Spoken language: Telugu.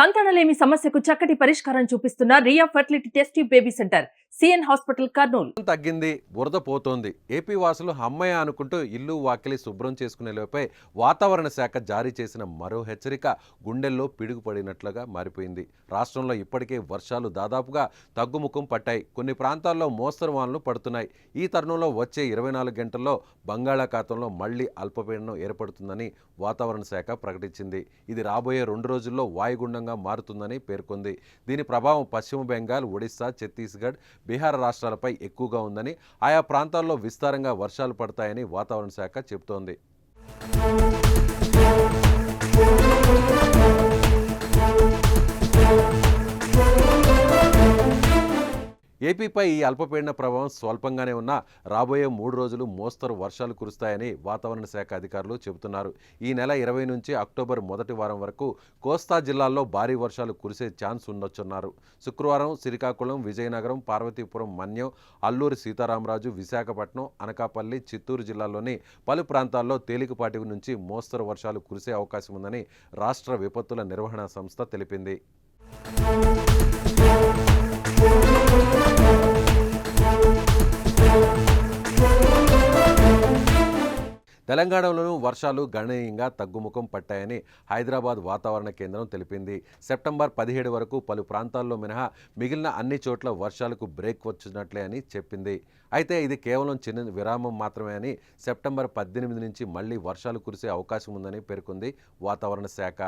సంతానలేమి సమస్యకు చక్కటి పరిష్కారం చూపిస్తున్న Riya fertility test tube baby centre CN hospital Kurnool. తగ్గింది, బురద పోతోంది. ఏపీ వాసులు అమ్మయ్య అనుకుంటూ ఇల్లు వాకిలి శుభ్రం చేసుకునే లోపే వాతావరణ శాఖ జారీ చేసిన మరో హెచ్చరిక గుండెల్లో పిడుగుపడినట్లుగా మారిపోయింది. రాష్ట్రంలో ఇప్పటికే వర్షాలు దాదాపుగా తగ్గుముఖం పట్టాయి. కొన్ని ప్రాంతాల్లో మోస్తరు వానలు పడుతున్నాయి. ఈ తరుణంలో వచ్చే 24 గంటల్లో బంగాళాఖాతంలో మళ్లీ అల్పపీడనం ఏర్పడుతుందని వాతావరణ శాఖ ప్రకటించింది. ఇది రాబోయే 2 రోజుల్లో వాయుగుండంగా మారుతుందని పేర్కొంది. దీని ప్రభావం పశ్చిమ బెంగాల్, ఒడిశా, ఛత్తీస్గఢ్, బీహార్ రాష్ట్రాలపై ఎక్కువగా ఉందని, ఆయా ప్రాంతాల్లో విస్తారంగా వర్షాలు పడతాయని వాతావరణ శాఖ చెబుతోంది. ఏపీపై ఈ అల్పపీడన ప్రభావం స్వల్పంగానే ఉన్నా రాబోయే 3 రోజులు మోస్తరు వర్షాలు కురుస్తాయని వాతావరణ శాఖ అధికారులు చెబుతున్నారు. ఈ నెల 20 నుంచి అక్టోబర్ మొదటి వారం వరకు కోస్తా జిల్లాల్లో భారీ వర్షాలు కురిసే ఛాన్స్ ఉండొచ్చన్నారు. శుక్రవారం శ్రీకాకుళం, విజయనగరం, పార్వతీపురం, మన్యం, అల్లూరి సీతారామరాజు, విశాఖపట్నం, అనకాపల్లి, చిత్తూరు జిల్లాల్లోని పలు ప్రాంతాల్లో తేలికపాటి నుంచి మోస్తరు వర్షాలు కురిసే అవకాశం ఉందని రాష్ట్ర విపత్తుల నిర్వహణ సంస్థ తెలిపింది. తెలంగాణలోనూ వర్షాలు గణనీయంగా తగ్గుముఖం పట్టాయని హైదరాబాద్ వాతావరణ కేంద్రం తెలిపింది. సెప్టెంబర్ 17 వరకు పలు ప్రాంతాల్లో మినహా మిగిలిన అన్ని చోట్ల వర్షాలకు బ్రేక్ వచ్చినట్లే అని చెప్పింది. అయితే ఇది కేవలం చిన్న విరామం మాత్రమే అని, సెప్టెంబర్ 18 నుంచి మళ్లీ వర్షాలు కురిసే అవకాశం ఉందని పేర్కొంది వాతావరణ శాఖ.